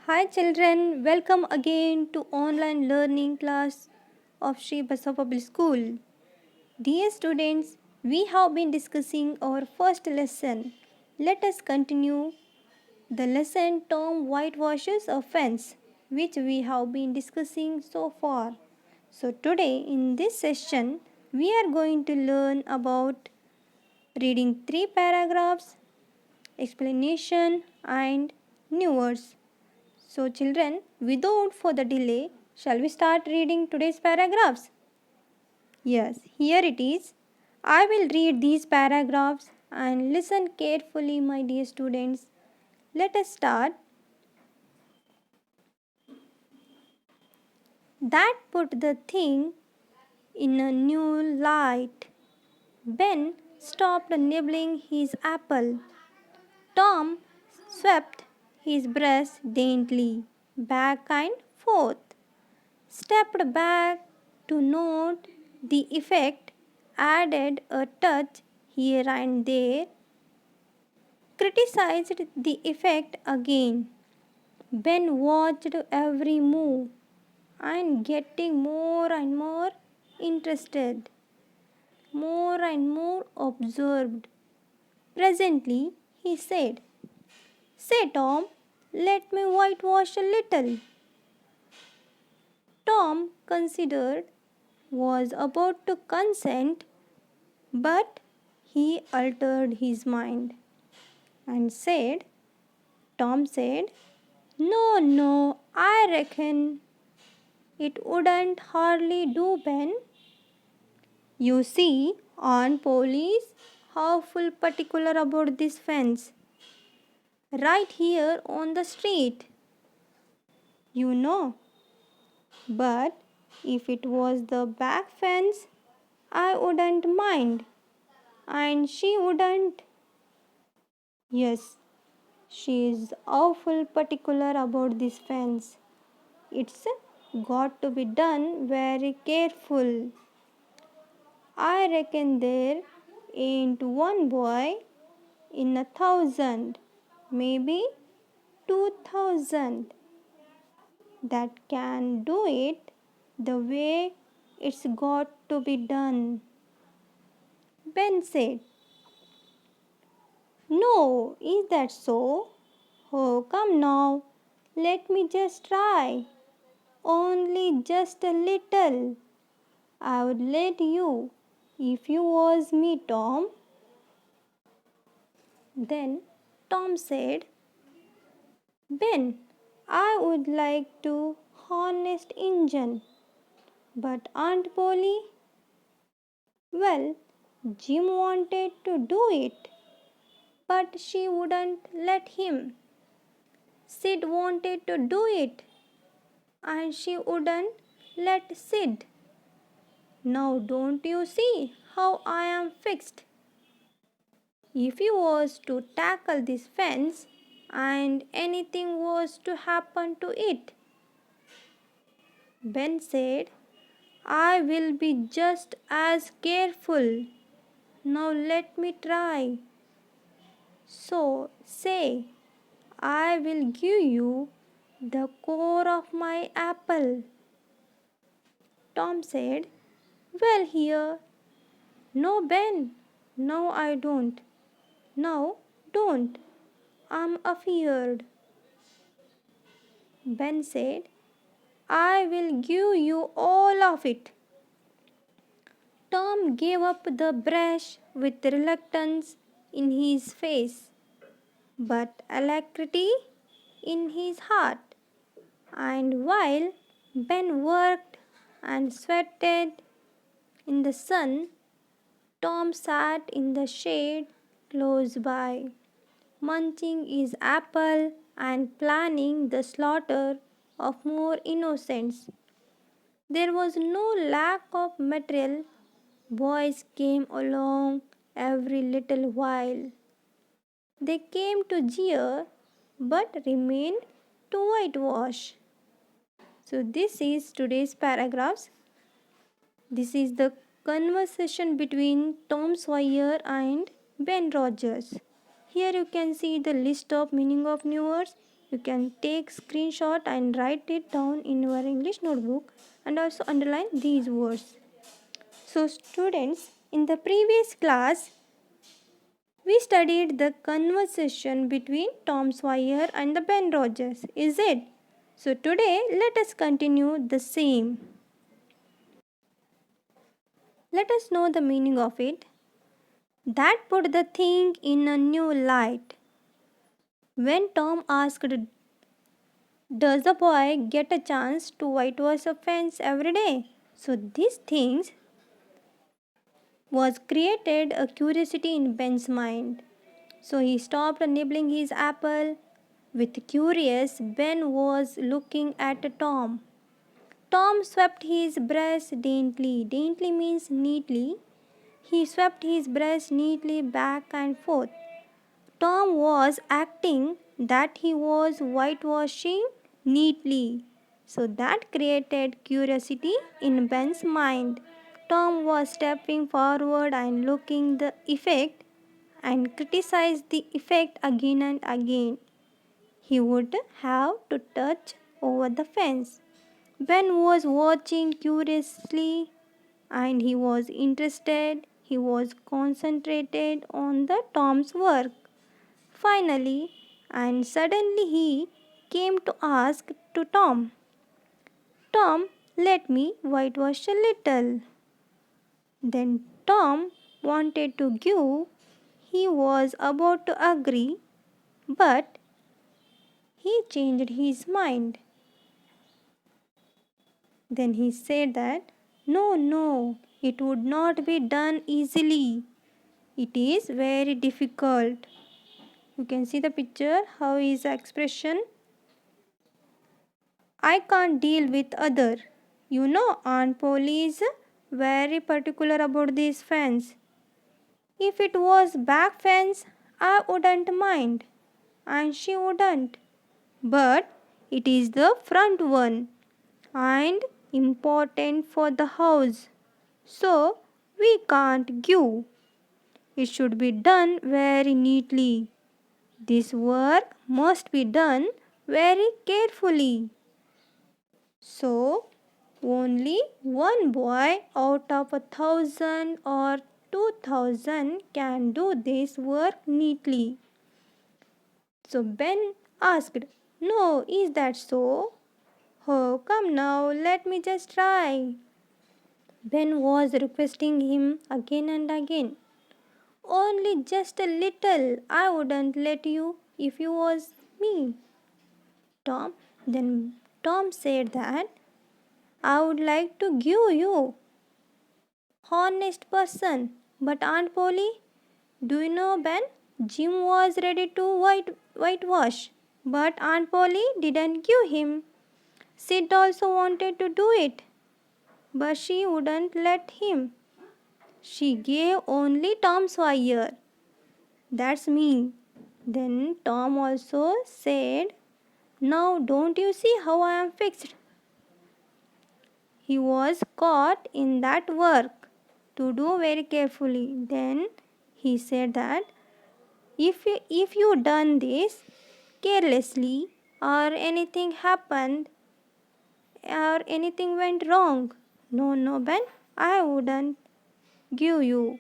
Hi children, welcome again to online learning class of Sri Basa Public School. Dear students, we have been discussing our first lesson. Let us continue the lesson Tom whitewashes a fence, which we have been discussing so far. So today in this session, we are going to learn about reading 3 paragraphs, explanation and new words. So, children, without further delay, shall we start reading today's paragraphs? Yes, here it is. I will read these paragraphs and listen carefully, my dear students. Let us start. That put the thing in a new light. Ben stopped nibbling his apple. Tom swept his breast daintily, back and forth, stepped back to note the effect, added a touch here and there, criticized the effect again. Ben watched every move and getting more and more interested, more and more observed. Presently, he said, "Say, Tom, let me whitewash a little." Tom considered, was about to consent, but he altered his mind and said, Tom said, "No, no, I reckon it wouldn't hardly do, Ben. You see, Aunt Polly's how full particular about this fence. Right here on the street. You know. But if it was the back fence, I wouldn't mind. And she wouldn't. Yes, she is awful particular about this fence. It's got to be done very careful. I reckon there ain't one boy in 1,000, maybe 2,000, that can do it the way it's got to be done. Ben said, "No, is that so? Oh, come now, let me just try. Only just a little. I would let you if you was me, Tom." Then Tom said, "Ben, I would like to honest Injun, but Aunt Polly, well, Jim wanted to do it, but she wouldn't let him. Sid wanted to do it, and she wouldn't let Sid. Now don't you see how I am fixed? If he was to tackle this fence and anything was to happen to it," Ben said, "I will be just as careful. Now let me try. So say, I will give you the core of my apple." Tom said, "Well, here." "No, Ben, no, I don't. No, don't. I'm afeared." Ben said, "I will give you all of it." Tom gave up the brush with reluctance in his face, but alacrity in his heart. And while Ben worked and sweated in the sun, Tom sat in the shade close by, munching his apple and planning the slaughter of more innocents. There was no lack of material. Boys came along every little while. They came to jeer but remained to whitewash. So, this is today's paragraphs. This is the conversation between Tom Sawyer and Ben Rogers. Here you can see the list of meaning of new words. You can take screenshot and write it down in your English notebook and also underline these words. So students, in the previous class, we studied the conversation between Tom Sawyer and the Ben Rogers, is it? So today let us continue the same. Let us know the meaning of it. That put the thing in a new light. When Tom asked, does the boy get a chance to whitewash a fence every day? So these things was created a curiosity in Ben's mind. So he stopped nibbling his apple. With curious, Ben was looking at Tom. Tom swept his brush daintily. Daintily means neatly. He swept his brush neatly back and forth. Tom was acting that he was whitewashing neatly. So that created curiosity in Ben's mind. Tom was stepping forward and looking the effect and criticized the effect again and again. He would have to touch over the fence. Ben was watching curiously and he was interested. He was concentrated on the Tom's work. Finally, and suddenly he came to ask to Tom, Tom, let me whitewash a little. Then Tom wanted to give. He was about to agree, but he changed his mind. Then he said that, no, no, it would not be done easily. It is very difficult. You can see the picture, how his expression. I can't deal with other. You know, Aunt Polly is very particular about these fence. If it was back fence, I wouldn't mind, and she wouldn't. But it is the front one, and important for the house. So we can't give. It should be done very neatly. This work must be done very carefully. So only one boy out of 1,000 or 2,000 can do this work neatly. So Ben asked, no, is that so? Oh, come now, let me just try. Ben was requesting him again and again. Only just a little. I wouldn't let you if you was me. Tom then Tom said that I would like to give you honest person. But Aunt Polly, do you know Ben? Jim was ready to whitewash, but Aunt Polly didn't give him. Sid also wanted to do it, but she wouldn't let him. She gave only Tom Sawyer. That's me. Then Tom also said, now don't you see how I am fixed? He was caught in that work to do very carefully. Then he said that if you done this carelessly or anything happened or anything went wrong, no Ben, I wouldn't give you.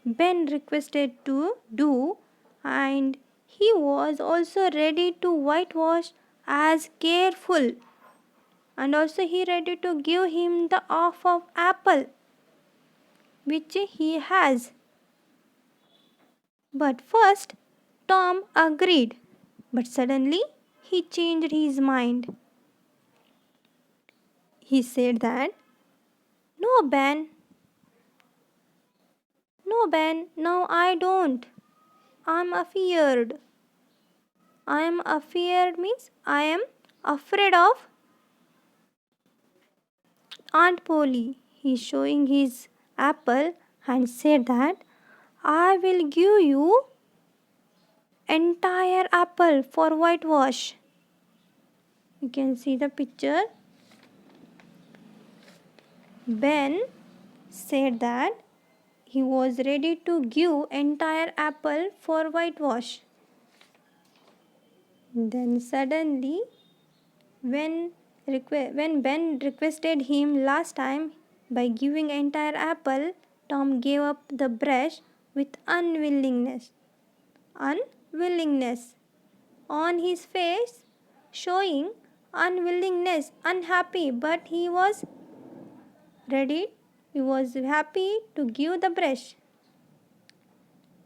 Ben requested to do, and he was also ready to whitewash as careful, and also he ready to give him the half of apple which he has. But first Tom agreed, but suddenly he changed his mind. He said that, no Ben, no Ben, no I don't. I'm afeared. I am afeared means I am afraid of Aunt Polly. He showing his apple and said that I will give you entire apple for whitewash. You can see the picture. Ben said that he was ready to give entire apple for whitewash. Then suddenly, when Ben requested him last time by giving entire apple, Tom gave up the brush with unwillingness. Unwillingness on his face, showing unwillingness, unhappy, but he was ready. He was happy to give the brush.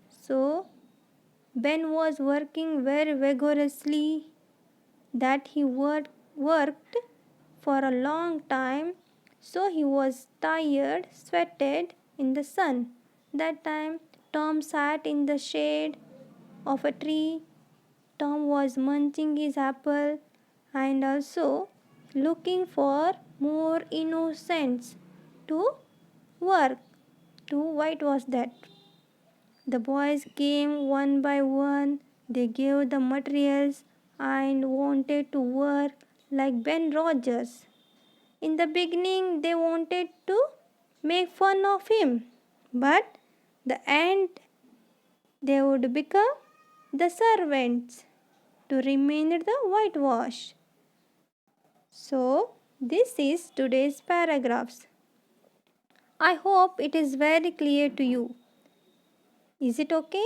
So Ben was working very vigorously, that he worked for a long time, so he was tired, sweated in the sun. That time Tom sat in the shade of a tree. Tom was munching his apple and also looking for more innocents to work. To what was that? The boys came one by one. They gave the materials and wanted to work like Ben Rogers. In the beginning, they wanted to make fun of him, but the end they would become the servants to remain the whitewash. So, this is today's paragraphs. I hope it is very clear to you. Is it okay?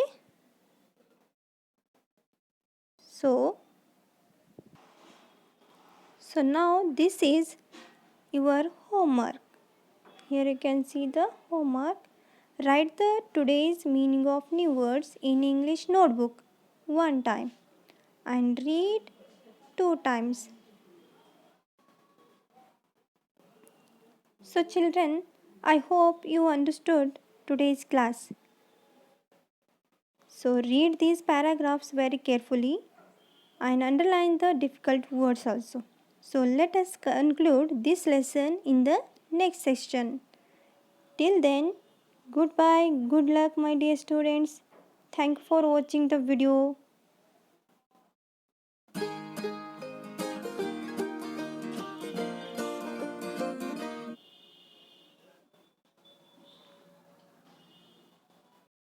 So now this is your homework. Here you can see the homework. Write the today's meaning of new words in English notebook one time and read two times. So children, I hope you understood today's class. So read these paragraphs very carefully and underline the difficult words also. So let us conclude this lesson in the next section. Till then, goodbye, good luck my dear students. Thank you for watching the video.